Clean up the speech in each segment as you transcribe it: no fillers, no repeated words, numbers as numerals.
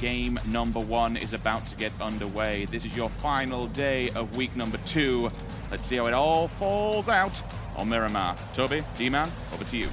game number 1 is about to get underway. This is your final day of week number 2. Let's see how it all falls out on Miramar. Toby, D-Man, over to you.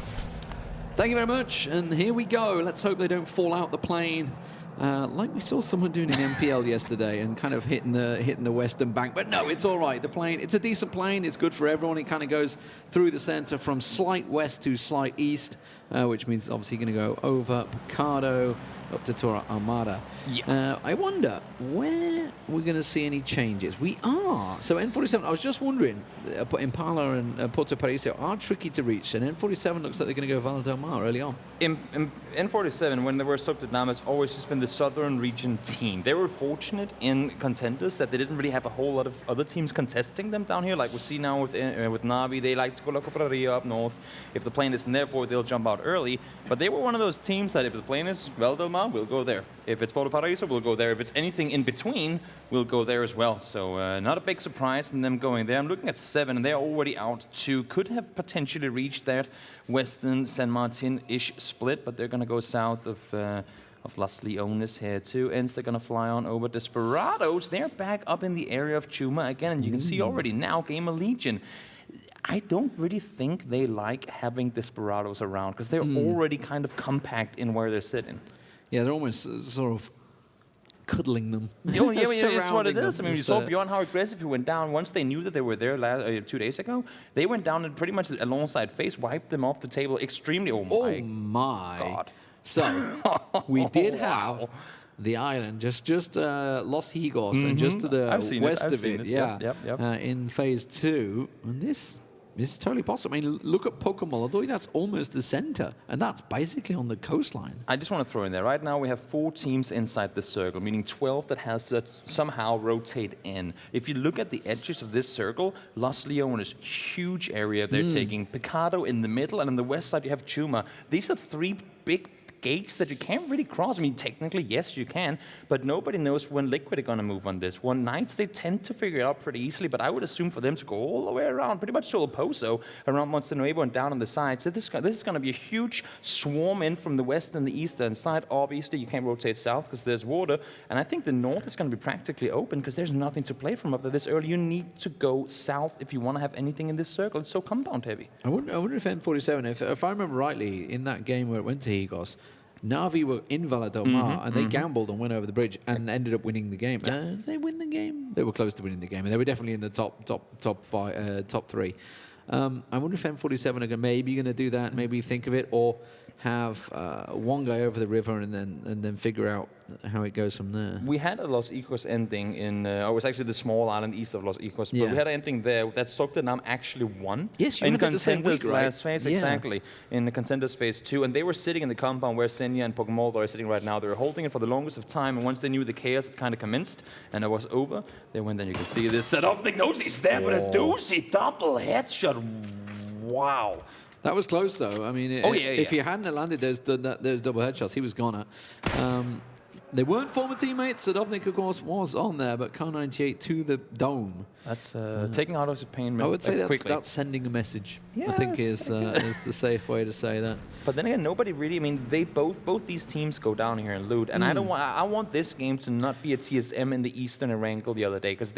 Thank you very much, and here we go. Let's hope they don't fall out the plane. Like we saw someone doing in MPL yesterday and kind of hitting the western bank. But no, it's all right. The plane, it's a decent plane. It's good for everyone. It kind of goes through the center from slight west to slight east, which means obviously going to go over Picado up to Torre Armada. Yeah. I wonder where we're going to see any changes. We are. So N47, I was just wondering, Impala and Porto Paraiso are tricky to reach, and N47 looks like they're going to go Valle del Mar early on. In N47, when they were sub Vietnam, it's always just been the southern region team. They were fortunate in contenders that they didn't really have a whole lot of other teams contesting them down here. Like we see now with Navi, they like to go La Copraria up north. If the plane isn't there for it, they'll jump out early. But they were one of those teams that if the plane is Valle del Mar, we'll go there. If it's Porto Paraiso, we'll go there. If it's anything in between, we'll go there as well. So not a big surprise in them going there. I'm looking at 7, and they're already out 2. Could have potentially reached that Western San Martin-ish split, but they're going to go south of Las Leones here too. ENCE, they're going to fly on over Desperados. They're back up in the area of Chuma again, and you can see already now GamerLegion. I don't really think they like having Desperados around because they're already kind of compact in where they're sitting. Yeah, they're almost sort of cuddling them. Oh, yeah, that's what it is. them. I mean, you saw beyond how aggressive he went down. Once they knew that they were there 2 days ago, they went down and pretty much alongside FaZe wiped them off the table extremely. Oh my God. So we did have the island just Los Higos and just to the west of it. Yeah, in phase 2, and this is totally possible. I mean, look at Pokemon. That's almost the center, and that's basically on the coastline. I just want to throw in there. Right now, we have 4 teams inside the circle, meaning 12 that has to somehow rotate in. If you look at the edges of this circle, Los Leones, huge area they're taking. Picado in the middle, and on the west side, you have Chuma. These are 3 big gates that you can't really cross. I mean, technically, yes, you can, but nobody knows when Liquid are going to move on this. When Knights, they tend to figure it out pretty easily, but I would assume for them to go all the way around, pretty much to El Pozo, around Montenuevo and down on the side. So this is going to be a huge swarm in from the west and the eastern side. Obviously, you can't rotate south because there's water, and I think the north is going to be practically open because there's nothing to play from up there this early. You need to go south if you want to have anything in this circle. It's so compound heavy. I wonder if N47, if I remember rightly, in that game where it went to Higos, Navi were in Valle del Mar, and they gambled and went over the bridge and ended up winning the game. Did they win the game? They were close to winning the game, and they were definitely in the top 3. I wonder if N47 are maybe going to do that, maybe think of it, or have one guy over the river and then figure out how it goes from there. We had a Los Higos ending in, it was actually the small island east of Los Higos, but we had an ending there that Sogdinam actually won. Yes, you in had it the same week, right? Last phase, exactly. In the contenders phase 2, and they were sitting in the compound where Senya and Pokemon are sitting right now. They were holding it for the longest of time, and once they knew the chaos had kind of commenced and it was over, they went. Then you can see this set off the nosy step and a doozy double headshot. Wow. That was close, though. I mean, if he hadn't landed those double headshots, he was gone. They weren't former teammates. Sadovnik, of course, was on there, but Kar98 to the dome. That's taking out of his pain. I would say that's sending a message. I think is the safe way to say that. But then again, nobody really. I mean, they both these teams go down here and loot, and I want this game to not be a TSM in the Eastern Erangel the other day, because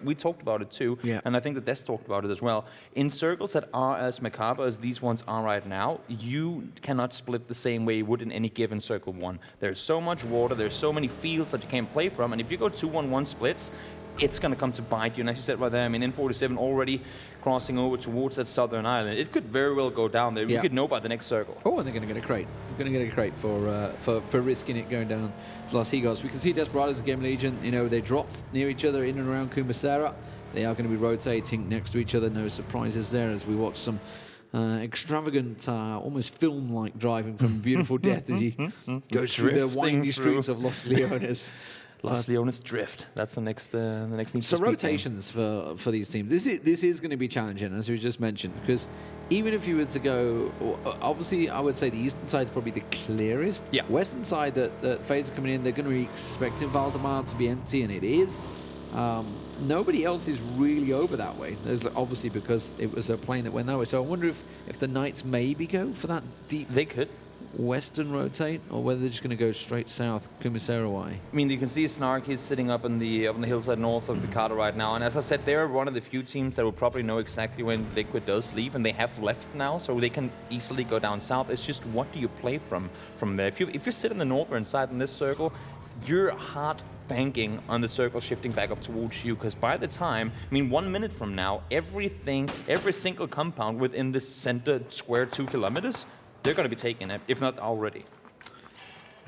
we talked about it too, and I think that Des talked about it as well. In circles that are as macabre as these ones are right now, you cannot split the same way you would in any given circle 1. There's so much water, there's so many fields that you can't play from, and if you go 2-1-1 splits, it's going to come to bite you. And as you said right there, I mean, N47 already crossing over towards that southern island. It could very well go down there. We could know by the next circle. Oh, and they're going to get a crate. They're going to get a crate for risking it going down to Los Higos. We can see Desperados and GamerLegion, you know, they dropped near each other in and around Kumasera. They are going to be rotating next to each other. No surprises there as we watch some extravagant, almost film-like driving from beautiful death as he goes through the windy streets of Los Leones. Los Leones drift. That's the next need. So rotations for these teams. This is going to be challenging, as we just mentioned, because even if you were to go, obviously I would say the eastern side is probably the clearest. Western side that FaZe are coming in, they're going to be expecting Valdemar to be empty, and it is. Nobody else is really over that way. There's obviously because it was a plane that went that way. So I wonder if the Knights maybe go for that deep. They could. western rotate, or whether they're just going to go straight south, Kumiserawai. I mean, you can see Snark, he's sitting up on the hillside north of Picado right now. And as I said, they're one of the few teams that will probably know exactly when Liquid does leave, and they have left now, so they can easily go down south. It's just what do you play from there? If you sit in the northern side in this circle, you're hard banking on the circle shifting back up towards you, because by the time, I mean, 1 minute from now, every single compound within this center square 2 kilometers, they're going to be taking it, if not already.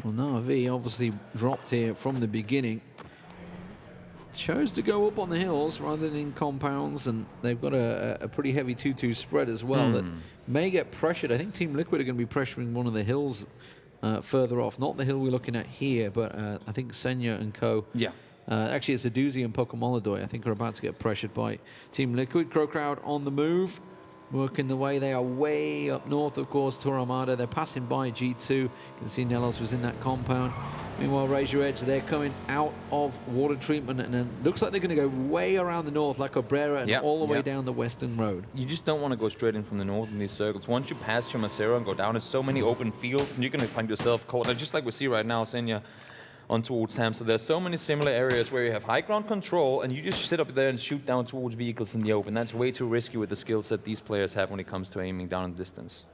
Well, Na'Vi obviously dropped here from the beginning. Chose to go up on the hills rather than in compounds, and they've got a pretty heavy 2-2 spread as well that may get pressured. I think Team Liquid are going to be pressuring one of the hills further off. Not the hill we're looking at here, but I think Senya and co. Yeah. Actually, it's Aduzi and Pokemolodoy, I think, are about to get pressured by Team Liquid. CrowCrowd on the move, working the way. They are way up north, of course, Torramada. They're passing by G2. You can see NELLOZ was in that compound. Meanwhile, Raise Your Edge, they're coming out of water treatment, and then looks like they're going to go way around the north, like Cabrera, and all the way down the western road. You just don't want to go straight in from the north in these circles. Once you pass Chumacero and go down, there's so many open fields, and you're going to find yourself caught. And just like we see right now, Senya on towards Ham. So there's so many similar areas where you have high ground control, and you just sit up there and shoot down towards vehicles in the open. That's way too risky with the skill set these players have when it comes to aiming down in the distance.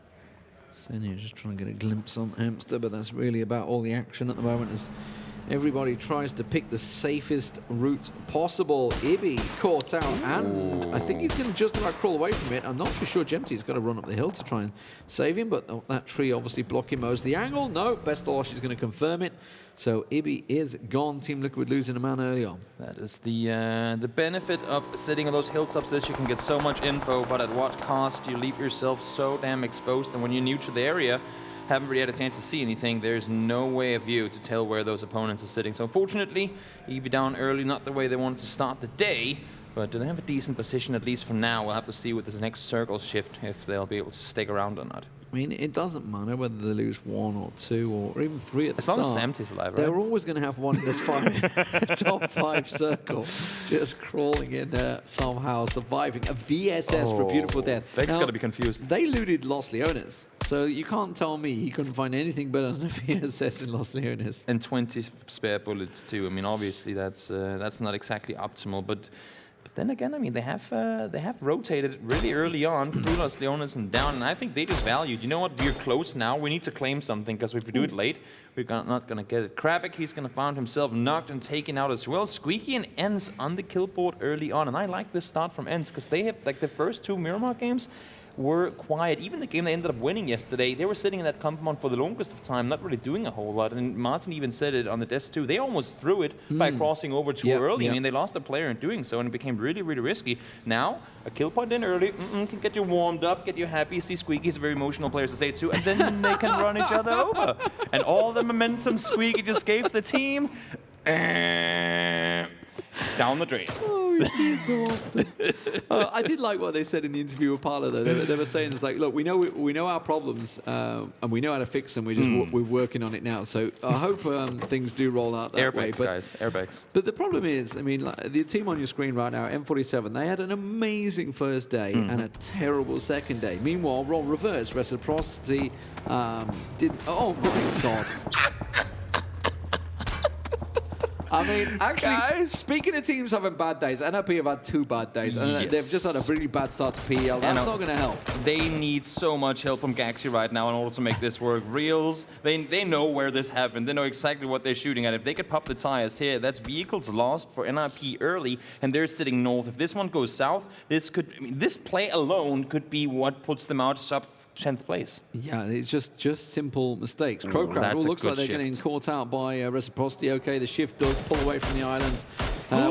Senya just trying to get a glimpse on Hamster, but that's really about all the action at the moment as everybody tries to pick the safest route possible. Ibby caught out, and I think he's going to just about crawl away from it. I'm not too sure Jemty's got to run up the hill to try and save him, but that tree obviously blocking most the angle. No, Bestolosh is going to confirm it. So Ibby is gone. Team Liquid losing a man early on. That is the benefit of sitting on those hilltops, is you can get so much info, but at what cost? You leave yourself so damn exposed, and when you're new to the area, haven't really had a chance to see anything, there's no way of you to tell where those opponents are sitting. So unfortunately, Ibby down early, not the way they wanted to start the day, but do they have a decent position at least for now? We'll have to see with this next circle shift if they'll be able to stick around or not. I mean, it doesn't matter whether they lose 1 or 2 or even 3 at the start. As long as Samty's alive, right? They're always going to have one in this top 5 circle, just crawling in there somehow, surviving. A VSS for beautiful death. Vex's got to be confused. They looted Los Leones, so you can't tell me he couldn't find anything better than a VSS in Los Leones. And 20 spare bullets too. I mean, obviously that's not exactly optimal, but then again, I mean, they have rotated really early on through Los Leones and down, and I think they just valued, you know what, we're close now, we need to claim something, because if we do it late, we're not going to get it. Krabik, he's going to find himself knocked and taken out as well. SKUIJKE and ENCE on the kill board early on, and I like this start from ENCE, because they have, like, the first 2 Miramar games were quiet. Even the game they ended up winning yesterday, they were sitting in that compound for the longest of time, not really doing a whole lot. And Martin even said it on the desk too. They almost threw it by crossing over too early. I mean, they lost a player in doing so, and it became really, really risky. Now, a kill point in early can get you warmed up, get you happy. See, SKUIJKE's a very emotional player to say it too, and then they can run each other over. And all the momentum SKUIJKE just gave the team down the drain. Oh, we see it so often. I did like what they said in the interview with Parla, though. They were saying, it's like, look, we know our problems, and we know how to fix them. We're working on it now. So I hope things do roll out that way. Airbags, guys, airbags. But the problem is, I mean, like, the team on your screen right now, M47, they had an amazing first day and a terrible second day. Meanwhile, role reverse, Reciprocity did. Oh my God. I mean, actually, guys, speaking of teams having bad days, NLP have had 2 bad days, and they've just had a really bad start to PEL. That's not going to help. They need so much help from Gaxi right now in order to make this work. Reals, they know where this happened. They know exactly what they're shooting at. If they could pop the tires here, that's vehicles lost for NIP early, and they're sitting north. If this one goes south, this play alone could be what puts them out sub 10th place. Yeah, it's just simple mistakes. CrowCrowd looks like they're getting caught out by Reciprocity. Okay, the shift does pull away from the islands,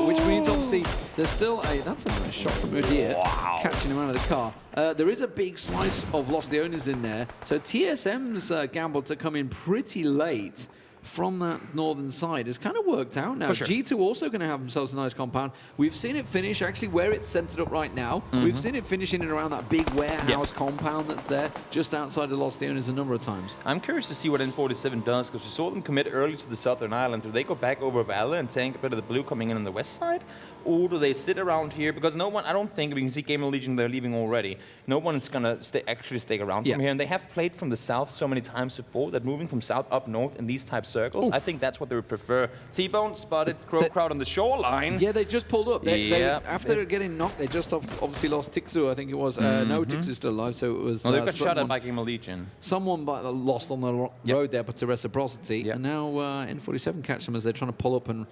which means obviously there's still that's a nice shot from Udir, catching him out of the car. There is a big slice of Los Leones in there, so TSM's gamble to come in pretty late from that northern side has kind of worked out now. G2 also going to have themselves a nice compound. We've seen it finish actually where it's centered up right now. We've seen it finishing in around that big warehouse compound that's there just outside of Los Leones a number of times. I'm curious to see what N47 does, because we saw them commit early to the southern island. Do they go back over Valla and tank a bit of the blue coming in on the west side? or do they sit around here? Because no one, I don't think, we can see GamerLegion, they're leaving already. No one's going to actually stick around from here. And they have played from the south so many times before that moving from south up north in these type circles, I think that's what they would prefer. T-Bone spotted CrowCrowd on the shoreline. Yeah, they just pulled up. After getting knocked, they just obviously lost Tiikzu, I think it was. No, Tiikzu's still alive, so it was... Well, they got shot at by GamerLegion. Someone lost on the road there, but to reciprocity. And now N47 catch them as they're trying to pull up and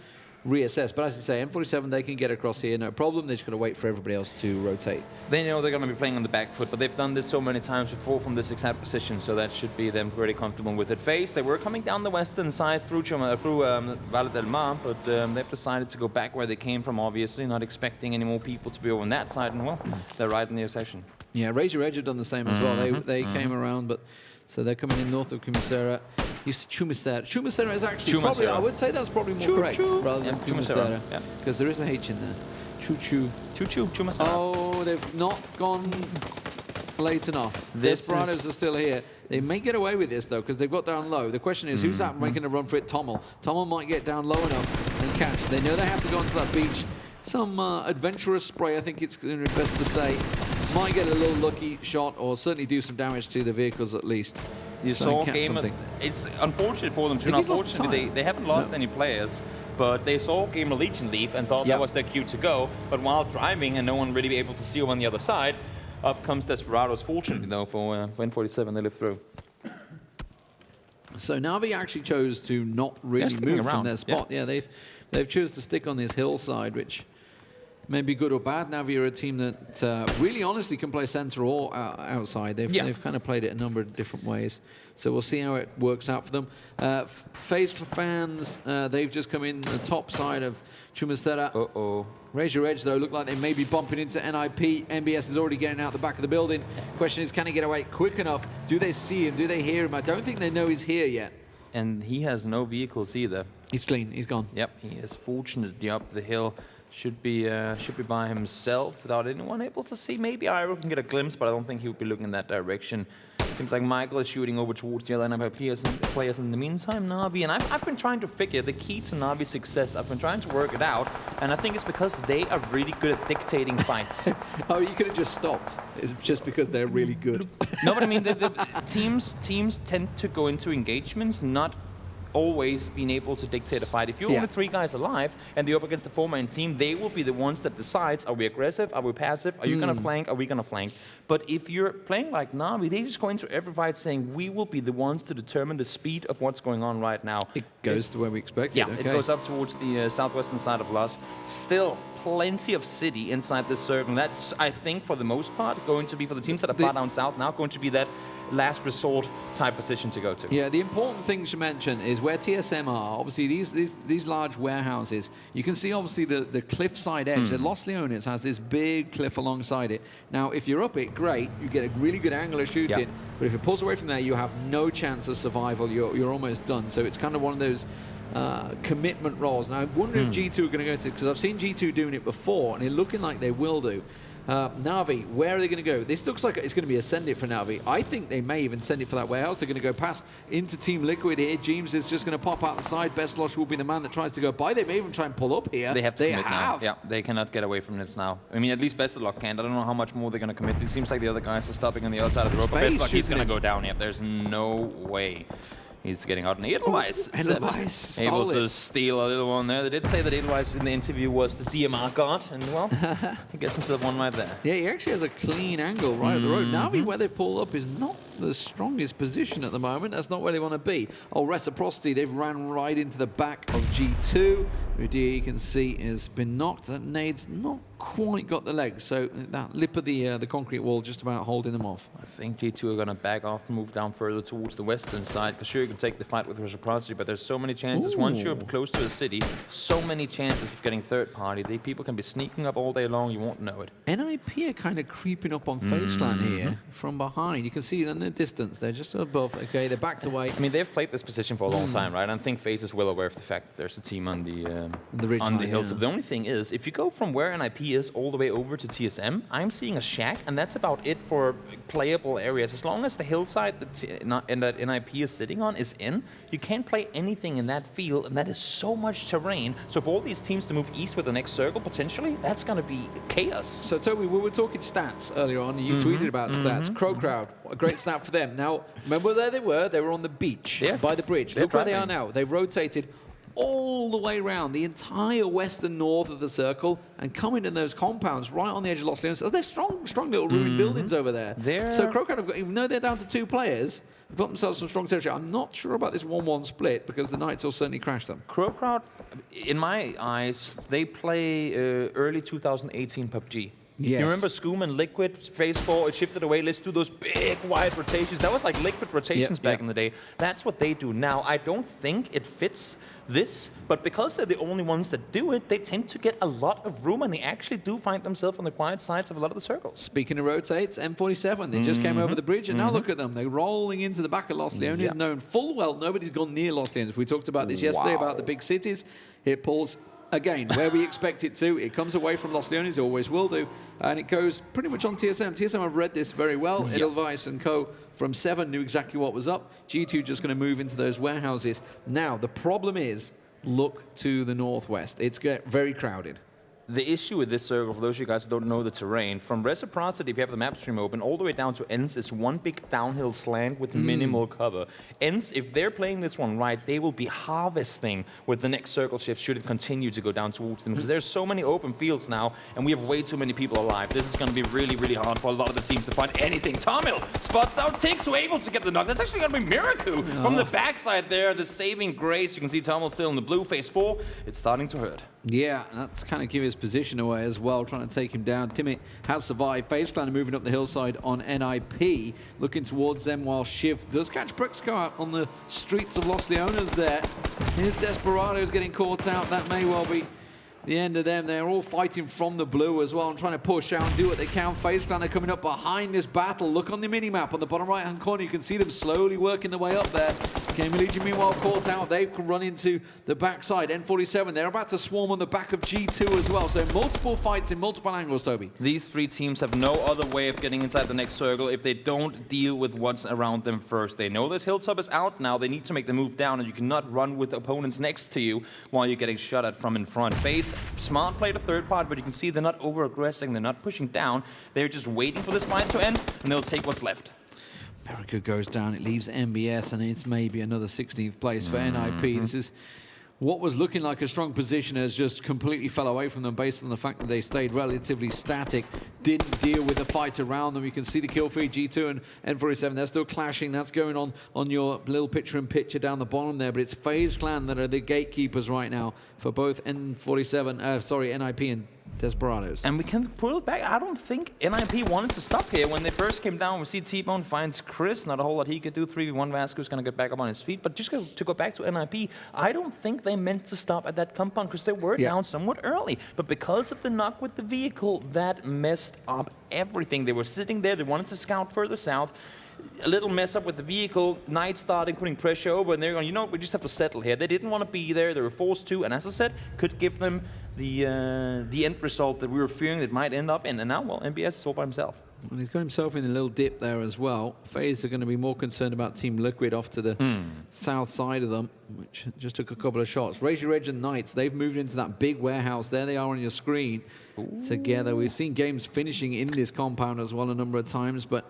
reassess. But as you say, N47, they can get across here, no problem. They're just going to wait for everybody else to rotate. They know they're going to be playing on the back foot, but they've done this so many times before from this exact position, so that should be them pretty comfortable with it. FaZe, they were coming down the western side through Valle del Mar, but they've decided to go back where they came from, obviously, not expecting any more people to be over on that side, and well, they're right in the session. Yeah, Razor Edge have done the same as well. They came around, but so they're coming in north of Kumisera. You see Chumisera. Chumisera is actually probably, I would say that's probably more correct rather than Kumisera, because there is a H in there. Chumisera. Oh, they've not gone late enough. Desperados are still here. They may get away with this though, because they've got down low. The question is, who's that making a run for it? TomiL. TomiL might get down low enough and catch. They know they have to go onto that beach. Some adventurous spray, I think it's best to say. Might get a little lucky shot, or certainly do some damage to the vehicles at least. You saw Gamer. It's unfortunate for them too. Unfortunately, they haven't lost any players, but they saw GamerLegion leave and thought that was their cue to go. But while driving and no one really be able to see them on the other side, up comes Desperados. Fortunately, though, for N47, they lived through. So Na'Vi actually chose to not really move from their spot. Yeah, they've chosen to stick on this hillside, which may be good or bad. Na'Vi are a team that really honestly can play center or outside. They've kind of played it a number of different ways. So we'll see how it works out for them. FaZe fans, they've just come in the top side of Chumisera. Razor Edge, though, look like they may be bumping into NIP. NBS is already getting out the back of the building. Question is, can he get away quick enough? Do they see him? Do they hear him? I don't think they know he's here yet. And he has no vehicles either. He's clean. He's gone. Yep, he is fortunately up the hill. Should be by himself without anyone able to see. Maybe Iroh can get a glimpse, but I don't think he would be looking in that direction. Seems like Michael is shooting over towards the other NIP players in the meantime. Na'Vi, and I've been trying to figure the key to Na'Vi's success. I've been trying to work it out, and I think it's because they are really good at dictating fights. Oh, you could have just stopped. It's just because they're really good. No, but I mean, the teams tend to go into engagements not always being able to dictate a fight. If you're only 3 guys alive and they're up against the 4-man team, they will be the ones that decides, are we aggressive, are we passive, are you going to flank, are we going to flank? But if you're playing like Na'Vi, they just go into every fight saying, we will be the ones to determine the speed of what's going on right now. It goes to where we expect it. Yeah, it goes up towards the southwestern side of LOZ. Still plenty of city inside this circle. And that's, I think, for the most part, going to be, for the teams that are far down south now, going to be that last resort type position to go to. Yeah, the important thing to mention is where TSM are. Obviously, these large warehouses. You can see obviously the cliffside edge. The Los Leones has this big cliff alongside it. Now, if you're up it, great. You get a really good angle of shooting. But if it pulls away from there, you have no chance of survival. You're almost done. So it's kind of one of those commitment roles. Now, I wonder if G2 are going to go to, because I've seen G2 doing it before, and it's looking like they will do. Na'Vi, where are they going to go? This looks like it's going to be a send it for Na'Vi. I think they may even send it for that warehouse. They're going to go past into Team Liquid here. James is just going to pop out the side. Bestlosh will be the man that tries to go by. They may even try and pull up here. They have to commit now. Yeah, they cannot get away from this now. I mean, at least Bestlosh can't. I don't know how much more they're going to commit. It seems like the other guys are stopping on the other side of the rope. But Bestlosh, he's going to go down here. There's no way. He's getting out, and Edelweiss able to steal a little one there. They did say that Edelweiss in the interview was the DMR god, and well, he gets himself one right there. Yeah, he actually has a clean angle right at the road. Na'Vi, where they pull up, is not the strongest position at the moment. That's not where they want to be. Oh, reciprocity, they've ran right into the back of G2. Udia, you can see, has been knocked. That nade's not quite got the legs, so that lip of the concrete wall just about holding them off. I think G2 are going to back off and move down further towards the western side, because sure, you can take the fight with reciprocity, but there's so many chances. Once you're close to the city, so many chances of getting third party. People can be sneaking up all day long, you won't know it. NIP are kind of creeping up on FaZe Clan here from behind. You can see, and the distance. They're just above. Okay, they're backed away. I mean, they've played this position for a long time, right? And I think FaZe is well aware of the fact that there's a team on the ridge line, hilltop. The only thing is, if you go from where NIP is all the way over to TSM, I'm seeing a shack, and that's about it for playable areas. As long as the hillside that NIP is sitting on is in, you can't play anything in that field, and that is so much terrain. So for all these teams to move east with the next circle, potentially, that's going to be chaos. So, Toby, we were talking stats earlier on, and you tweeted about stats. CrowCrowd, a great stat for them. Now, remember where they were? They were on the beach, by the bridge. Look where they are now. They've rotated all the way around the entire western north of the circle and come in those compounds right on the edge of Los Leones. So they're strong little ruined buildings over there. So CrowCrowd have got, even though they're down to 2 players, they've got themselves some strong territory. I'm not sure about this 1-1 split because the Knights will certainly crash them. CrowCrowd, in my eyes, they play early 2018 PUBG. Yes. You remember Scoom and Liquid, Phase 4, it shifted away, let's do those big wide rotations. That was like Liquid rotations back in the day. That's what they do now. I don't think it fits this, but because they're the only ones that do it, they tend to get a lot of room, and they actually do find themselves on the quiet sides of a lot of the circles. Speaking of rotates, M47, they just came over the bridge, and now look at them. They're rolling into the back of Los Leones, known full well nobody's gone near Los Leones. We talked about this yesterday, about the big cities. It pulls again, where we expect it to. It comes away from Los Leones, always will do, and it goes pretty much on TSM. TSM have read this very well. Edelweiss and co. from 7 knew exactly what was up. G2 just going to move into those warehouses. Now, the problem is, look to the northwest. It's very crowded. The issue with this circle, for those of you guys who don't know the terrain, from Reciprocity, if you have the map stream open, all the way down to ENCE is one big downhill slant with minimal cover. ENCE, if they're playing this one right, they will be harvesting with the next circle shift should it continue to go down towards them. Because there's so many open fields now, and we have way too many people alive. This is going to be really, really hard for a lot of the teams to find anything. TomiL spots out Tiikzu, able to get the knock. That's actually going to be Miracle from the backside there, the saving grace. You can see TomiL still in the blue, Phase 4. It's starting to hurt. Yeah, that's kind of giving his position away as well, trying to take him down. Timmy has survived. FaZe Clan moving up the hillside on NIP, looking towards them while Shiv does catch Braexco out on the streets of Los Leones there. Here's DESPERADO's getting caught out. That may well be the end of them. They're all fighting from the blue as well and trying to push out and do what they can. FaZe Clan are coming up behind this battle. Look on the mini-map on the bottom right-hand corner. You can see them slowly working their way up there. GamerLegion meanwhile caught out. They can run into the backside. N47, they're about to swarm on the back of G2 as well. So multiple fights in multiple angles, Toby. These 3 teams have no other way of getting inside the next circle if they don't deal with what's around them first. They know this hilltop is out now. They need to make the move down, and you cannot run with opponents next to you while you're getting shot at from in front. FaZe, smart play the third part, but you can see they're not over-aggressing. They're not pushing down. They're just waiting for this fight to end, and they'll take what's left. America goes down. It leaves MBS, and it's maybe another 16th place for NIP. This is what was looking like a strong position has just completely fell away from them based on the fact that they stayed relatively static, didn't deal with the fight around them. You can see the kill feed, G2 and N47. They're still clashing. That's going on your little picture down the bottom there. But it's FaZe Clan that are the gatekeepers right now for both NIP and DESPERADOs. And we can pull it back. I don't think NIP wanted to stop here. When they first came down, we see T-Bone finds Chris. Not a whole lot he could do. 3v1 Vasco's going to get back up on his feet. But just to go back to NIP, I don't think they meant to stop at that compound because they were down somewhat early. But because of the knock with the vehicle, that messed up everything. They were sitting there. They wanted to scout further south. A little mess up with the vehicle. Knight starting putting pressure over, and they're going, you know, we just have to settle here. They didn't want to be there. They were forced to, and as I said, could give them the end result that we were fearing that might end up in. And now, well, MBS is all by himself. Well, he's got himself in a little dip there as well. FaZe are going to be more concerned about Team Liquid off to the south side of them, which just took a couple of shots. Reg and Knights, they've moved into that big warehouse. There they are on your screen together. We've seen games finishing in this compound as well a number of times, but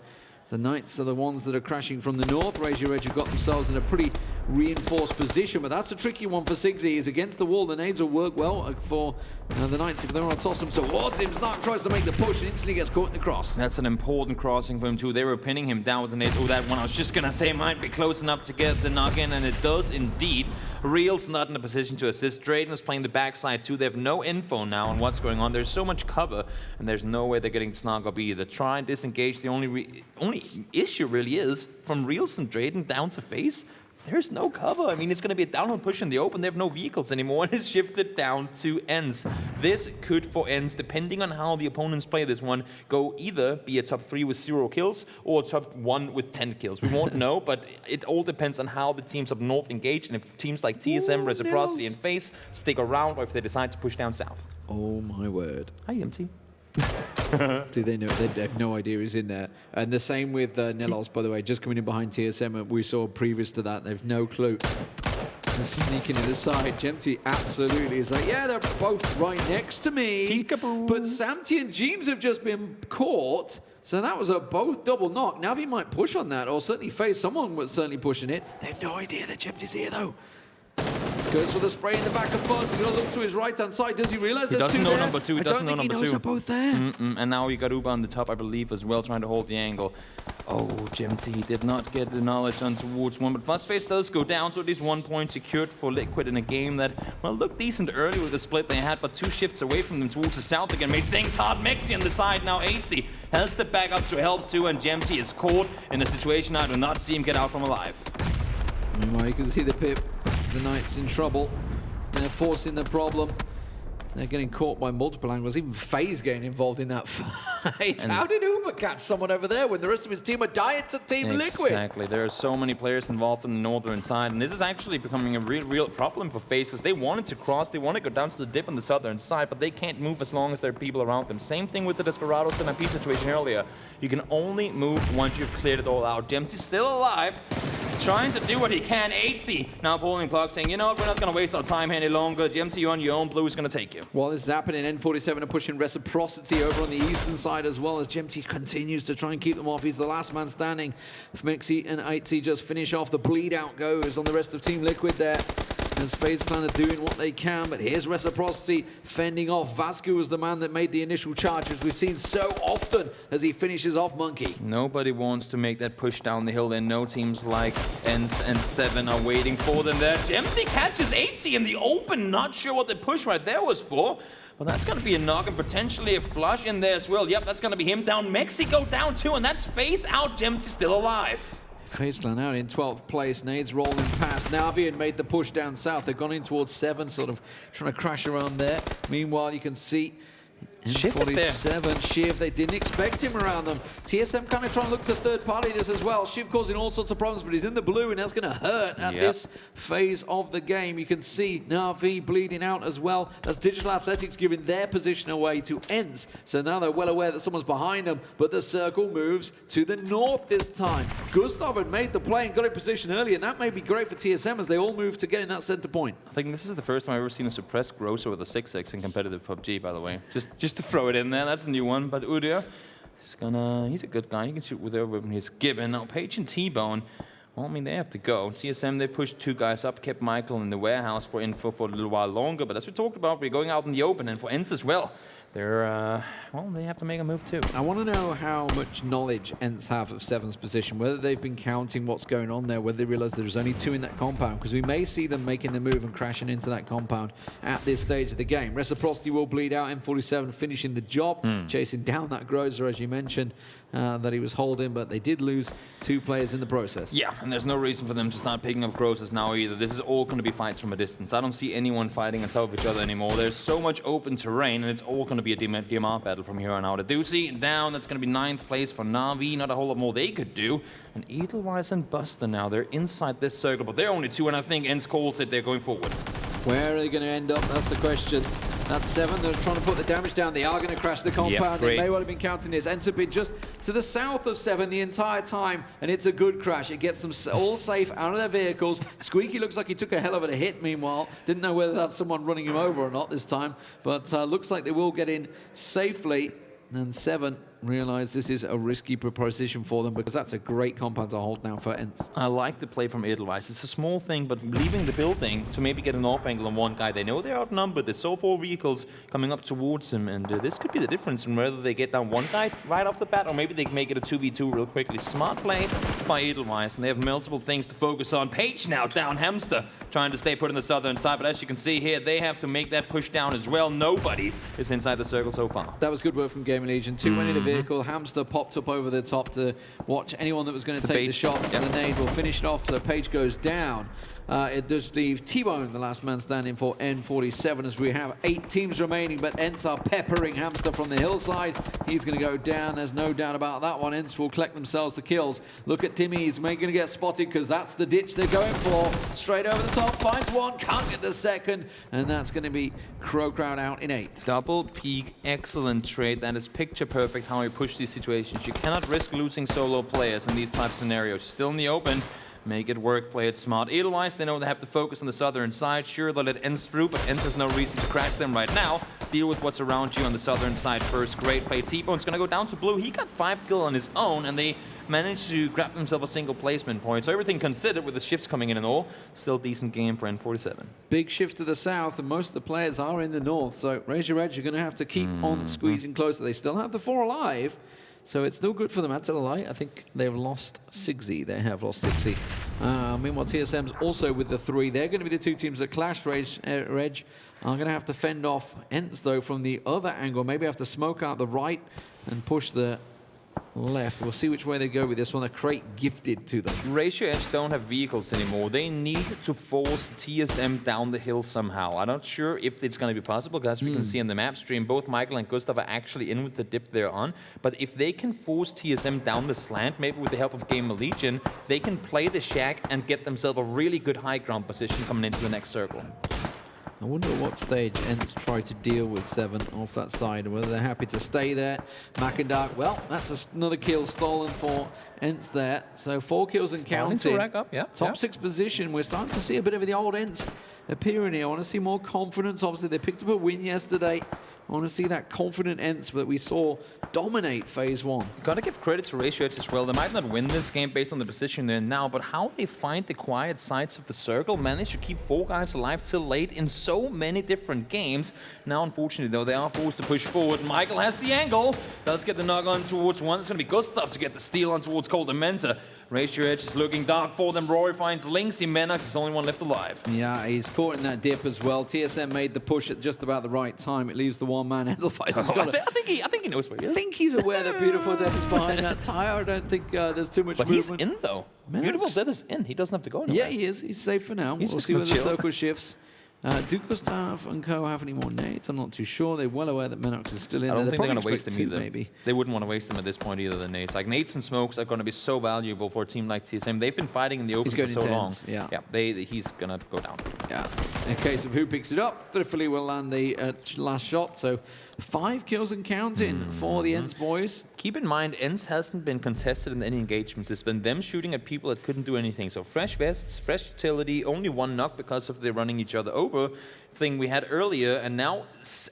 the Knights are the ones that are crashing from the north. Reg have got themselves in a pretty reinforced position, but that's a tricky one for SIMSY. He's against the wall. The nades will work well for the Knights if they want to toss him towards him. Snark tries to make the push and instantly gets caught in the cross. That's an important crossing for him too. They were pinning him down with the nade. Oh, that one I was just going to say might be close enough to get the knock in, and it does indeed. Real's not in a position to assist. Drayden is playing the backside too. They have no info now on what's going on. There's so much cover, and there's no way they're getting Snark up either. Try and disengage. The only issue really is from Reals and Drayden down to FaZe. there's no cover. I mean, it's going to be a downhill push in the open. They have no vehicles anymore, and it's shifted down to ENCE. This could, for ENCE, depending on how the opponents play this one, go either be a top 3 with 0 kills or a top 1 with 10 kills. We won't know, but it all depends on how the teams up north engage, and if teams like TSM, Reciprocity, and FaZe stick around, or if they decide to push down south. Oh my word. Hi, MT. Do they know? They have no idea he's in there. And the same with NELLOZ, by the way, just coming in behind TSM. We saw previous to that. They've no clue. They're sneaking in the side. Gemty absolutely is like, yeah, they're both right next to me. Peekaboo. But Samty and Jeems have just been caught. So that was a both double knock. Navi might push on that, or certainly FaZe. Someone was certainly pushing it. They have no idea that Gemty's here, though. Goes for the spray in the back of Fuzz. He's going to look to his right-hand side. Does he realize there's two there? He doesn't know number 2. He doesn't know number 2. I don't think he knows they're both there. And now we got ubah on the top, I believe, as well, trying to hold the angle. Oh, Gemty did not get the knowledge on towards one, but Fuzzface does go down, so at least 1 point secured for Liquid in a game that, well, looked decent early with the split they had, but 2 shifts away from them towards the south again. Made things hard. mxey on the side now. Aitzy has the back up to help too, and Gemty is caught in a situation I do not see him get out from alive. Meanwhile, you can see the pip. The Knight's in trouble. They're forcing the problem. They're getting caught by multiple angles. Even FaZe getting involved in that fight. How did ubah catch someone over there when the rest of his team are dying to Team Liquid? Exactly. There are so many players involved in the northern side, and this is actually becoming a real problem for FaZe, because they wanted to cross, they want to go down to the dip on the southern side, but they can't move as long as there are people around them. Same thing with the Desperados and IP situation earlier. You can only move once you've cleared it all out. Gemty's still alive, trying to do what he can. Aitzy now pulling plug, saying, you know what, we're not going to waste our time any longer. Gemty, you're on your own. Blue is going to take you. While this is happening, N47 are pushing Reciprocity over on the eastern side as well, as Gemty continues to try and keep them off. He's the last man standing. mxey and Aitzy just finish off. The bleed out goes on the rest of Team Liquid there, as FaZe Clan are doing what they can, but here's Reciprocity fending off. Vasco was the man that made the initial charge, as we've seen so often as he finishes off Monkey. Nobody wants to make that push down the hill. There no teams like ENCE and 7 are waiting for them there. Gemty catches Aitzy in the open. Not sure what the push right there was for, but that's going to be a knock and potentially a flush in there as well. Yep, that's going to be him down. mxey go down too, and that's FaZe out. Gemty still alive. FaZe Clan out in 12th place. Nades rolling past Navi and made the push down south. They've gone in towards 7, sort of trying to crash around there. Meanwhile, you can see N47, Shiv, they didn't expect him around them. TSM kind of trying to look to third party this as well. Shiv causing all sorts of problems, but he's in the blue, and that's going to hurt at this phase of the game. You can see Na'Vi bleeding out as well. That's Digital Athletics giving their position away to ENCE. So now they're well aware that someone's behind them, but the circle moves to the north this time. Gustav had made the play and got in position early, and that may be great for TSM as they all move to get in that center point. I think this is the first time I've ever seen a suppressed Grocer with a 6-6 in competitive PUBG, by the way. Just to throw it in there, that's a new one. But ubah he's a good guy. He can shoot with whatever weapon he's given. Now Page and T-Bone, well, I mean, they have to go. TSM, they pushed 2 guys up, kept Michael in the warehouse for info for a little while longer. But as we talked about, we're going out in the open, and for ENCE as well. They're, well, they have to make a move too. I want to know how much knowledge ENCE have of 7's position, whether they've been counting what's going on there, whether they realize there's only 2 in that compound, because we may see them making the move and crashing into that compound at this stage of the game. Reciprocity will bleed out, N47 finishing the job, chasing down that Grozer, as you mentioned, that he was holding, but they did lose 2 players in the process. Yeah, and there's no reason for them to start picking up Grozers now either. This is all going to be fights from a distance. I don't see anyone fighting on top of each other anymore. There's so much open terrain, and it's all going to be a DMR battle from here on out. Aitzy down, that's going to be 9th place for Na'Vi. Not a whole lot more they could do. And Edelweiss and Buster now, they're inside this circle, but they're only 2, and I think ENCE calls it, they're going forward. Where are they going to end up? That's the question. That's 7. They're trying to put the damage down. They are going to crash the compound. They may well have been counting this. ENCE have been just to the south of 7 the entire time, and it's a good crash. It gets them all safe out of their vehicles. SKUIJKE looks like he took a hell of a hit, meanwhile. Didn't know whether that's someone running him over or not this time, but looks like they will get in safely. And 7 realize this is a risky proposition for them, because that's a great compound to hold now for ENCE. I like the play from Edelweiss. It's a small thing, but leaving the building to maybe get an off angle on one guy. They know they're outnumbered. There's so 4 vehicles coming up towards him, and this could be the difference in whether they get down one guy right off the bat, or maybe they can make it a 2v2 real quickly. Smart play by Edelweiss, and they have multiple things to focus on. Page now down, Hamster trying to stay put in the southern side, but as you can see here, they have to make that push down as well. Nobody is inside the circle so far. That was good work from GamerLegion. 2 winning the vehicle. Hamster popped up over the top to watch anyone that was going to take the shots. And the nade will finish it off. So Page goes down. It does leave T-Bone, the last man standing for N47, as we have 8 teams remaining, but ENCE are peppering Hamster from the hillside. He's going to go down, there's no doubt about that one. ENCE will collect themselves the kills. Look at Timmy, he's going to get spotted because that's the ditch they're going for. Straight over the top, finds one, can't get the second, and that's going to be CrowCrowd out in 8th. Double peak, excellent trade. That is picture perfect how you push these situations. You cannot risk losing solo players in these type of scenarios. Still in the open. Make it work, play it smart. Edelweiss, they know they have to focus on the southern side. Sure, they'll let ENCE through, but ENCE has no reason to crash them right now. Deal with what's around you on the southern side first. Great play. T-Bone's gonna go down to blue. He got 5 kills on his own, and they managed to grab themselves a single placement point. So everything considered, with the shifts coming in and all, still decent game for N47. Big shift to the south, and most of the players are in the north. So raise your edge, you're gonna have to keep on squeezing closer. They still have the 4 alive. So it's still good for them. That's a lie. I think they've lost SIMSY. They have lost SIMSY. Meanwhile, TSM's also with the 3. They're going to be the 2 teams that clash. Reg are going to have to fend off ENCE, though, from the other angle. Maybe have to smoke out the right and push the left. We'll see which way they go with this one. A crate gifted to them. Ratio Edge don't have vehicles anymore. They need to force TSM down the hill somehow. I'm not sure if it's going to be possible, guys. We can see in the map stream, both Michael and Gustav are actually in with the dip they're on. But if they can force TSM down the slant, maybe with the help of GamerLegion, they can play the shack and get themselves a really good high ground position coming into the next circle. I wonder at what stage ENCE try to deal with 7 off that side, whether they're happy to stay there. mxey, well, that's another kill stolen for ENCE there. So 4 kills and counting. To rack up, yeah. Top 6 position. We're starting to see a bit of the old ENCE appearing here. I want to see more confidence. Obviously, they picked up a win yesterday. I want to see that confident ENCE that we saw dominate Phase 1. Gotta give credit to Ratio Edge as well. They might not win this game based on the position they're in now, but how they find the quiet sides of the circle, manage to keep 4 guys alive till late in so many different games. Now, unfortunately, though, they are forced to push forward. Michael has the angle. Does get the knock on towards one. It's going to be Gustav to get the steal on towards Cold Mentor. Ratio Edge is looking dark for them. Rory finds Linksy. mxey is the only one left alive. Yeah, he's caught in that dip as well. TSM made the push at just about the right time. It leaves the one-man Edelweiss. I think he knows where he is. I think he's aware that BeautflDeath is behind that tire. I don't think there's too much movement. But he's in, though. BeautflDeath is in. He doesn't have to go anywhere. Yeah, he is. He's safe for now. We'll see where the circle shifts. Do Gustav and co have any more nades? I'm not too sure. They're well aware that mxey is still in there. I don't think they're going to waste them 2, either. Maybe. They wouldn't want to waste them at this point either, the nades. Like, nades and smokes are going to be so valuable for a team like TSM. They've been fighting in the open for so long. Yeah, he's going to go down. Yeah, in a case of who picks it up, TRYFFELI will land the last shot. So 5 kills and counting for the ENCE boys. Keep in mind, ENCE hasn't been contested in any engagements. It's been them shooting at people that couldn't do anything. So fresh vests, fresh utility, only 1 knock because of they're running each other over thing we had earlier, and now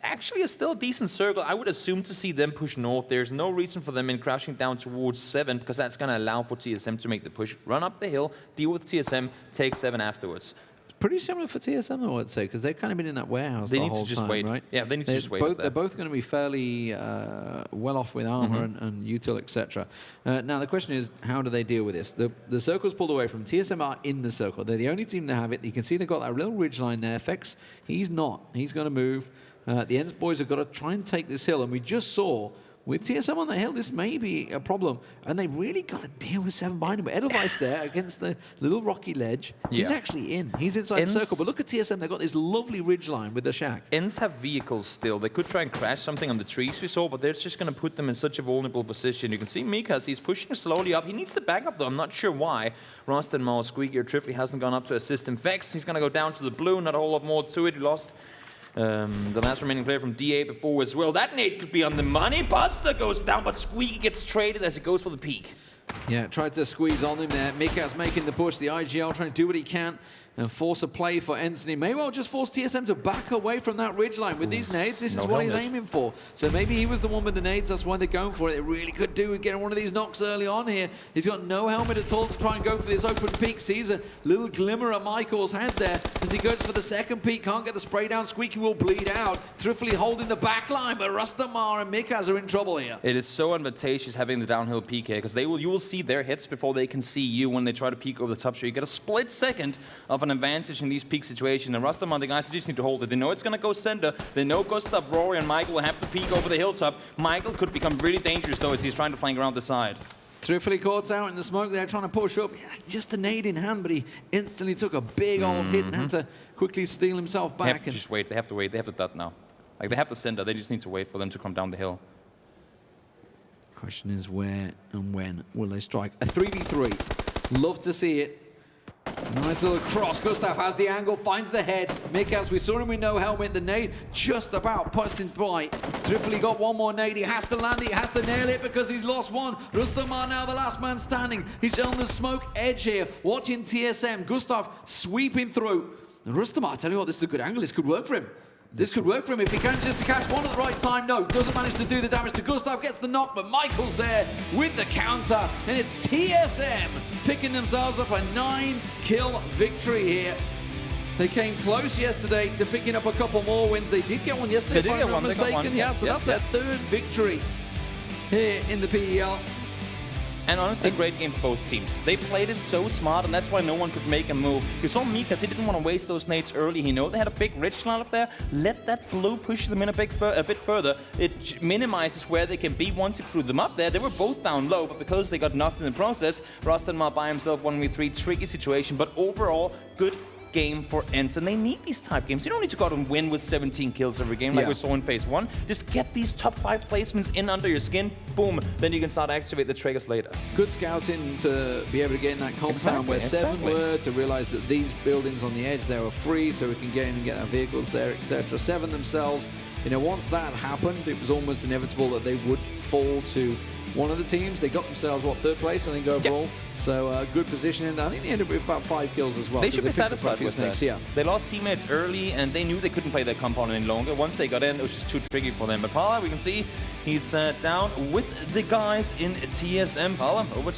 actually is still a decent circle. I would assume to see them push north. There's no reason for them in crashing down towards 7 because that's going to allow for TSM to make the push, run up the hill, deal with TSM, take 7 afterwards. Pretty similar for TSM, I would say, because they've kind of been in that warehouse the whole time. They need to just wait, right? Yeah, they need to just wait. They're both going to be fairly well off with armor and util, etc. Now, the question is, how do they deal with this? The circle's pulled away from TSM are in the circle. They're the only team that have it. You can see they've got that little ridge line there. FX, he's not. He's going to move. The ENCE boys have got to try and take this hill, and we just saw with TSM on the hill, this may be a problem. And they've really got to deal with 7 behind him. But Edelweiss there against the little rocky ledge. He's actually in. He's inside the circle. But look at TSM. They've got this lovely ridge line with the shack. ENCE have vehicles still. They could try and crash something on the trees we saw, but they're just going to put them in such a vulnerable position. You can see miikaz. He's pushing slowly up. He needs the backup, though. I'm not sure why. Rustanmar, SKUIJKE, or TRYFFELI hasn't gone up to assist him. Vex, he's going to go down to the blue. Not a whole lot more to it. He lost the last remaining player from DA before as well. That nade could be on the money. Buster goes down, but SKUIJKE gets traded as it goes for the peak. Yeah, tried to squeeze on him there. miikaz making the push. The IGL trying to do what he can and force a play for ENCE. And he may well just force TSM to back away from that ridgeline. With these nades, this is what he's aiming for. So maybe he was the one with the nades. That's why they're going for it. They really could do with getting one of these knocks early on here. He's got no helmet at all to try and go for this open peak. Sees a little glimmer at Michael's head there as he goes for the second peak. Can't get the spray down. SKUIJKE will bleed out. TRYFFELI holding the back line, but Rustanmar and miikaz are in trouble here. It is so advantageous having the downhill peak here because you will see their hits before they can see you when they try to peek over the top. So you get a split second of of an advantage in these peak situations. And Rustanmar, the guys, they just need to hold it. They know it's going to go center. They know Gustav, Rory, and Michael will have to peek over the hilltop. Michael could become really dangerous, though, as he's trying to flank around the side. TRYFFELI caught out in the smoke there, trying to push up. Just a nade in hand, but he instantly took a big old hit and had to quickly steal himself back. They have to just wait. They have to wait. They have to dot now. Like, they have to center. They just need to wait for them to come down the hill. Question is where and when will they strike? A 3v3. Love to see it. Nice little cross. Gustav has the angle, finds the head. miikaz, we saw him with no helmet. The nade just about passing by. TRYFFELI got one more nade. He has to land it. He has to nail it because he's lost one. Rustanmar now the last man standing. He's on the smoke edge here, watching TSM. Gustav sweeping through. And Rustanmar, I tell you what, this is a good angle. This could work for him. This could work for him if he can just to catch one at the right time. No, doesn't manage to do the damage to Gustav, gets the knock, but Michael's there with the counter, and it's TSM picking themselves up a 9-kill victory here. They came close yesterday to picking up a couple more wins. They did get one yesterday, if I'm not mistaken. Yeah, so that's their third victory here in the PEL. And honestly, great game for both teams. They played it so smart, and that's why no one could make a move. You saw miikaz, he didn't want to waste those nades early. He knew they had a big ridge line up there. Let that blue push them in a bit further. It minimizes where they can be once he threw them up there. They were both down low, but because they got knocked in the process, Rustanmar by himself 1v3, tricky situation, but overall, good game for ENCE, and they need these type games. You don't need to go out and win with 17 kills every game like we saw in Phase 1. Just get these top 5 placements in under your skin, boom, then you can start to activate the triggers later. Good scouting to be able to get in that compound where 7 were, to realize that these buildings on the edge there are free, so we can get in and get our vehicles there, etc. 7 themselves, you know, once that happened, it was almost inevitable that they would fall to one of the teams. They got themselves, what, 3rd place, I think, overall. So good positioning. I think they ended up with about 5 kills as well. They should be satisfied with that. Yeah. They lost teammates early, and they knew they couldn't play their compound any longer. Once they got in, it was just too tricky for them. But Paula, we can see he's down with the guys in TSM. Paula, over to you.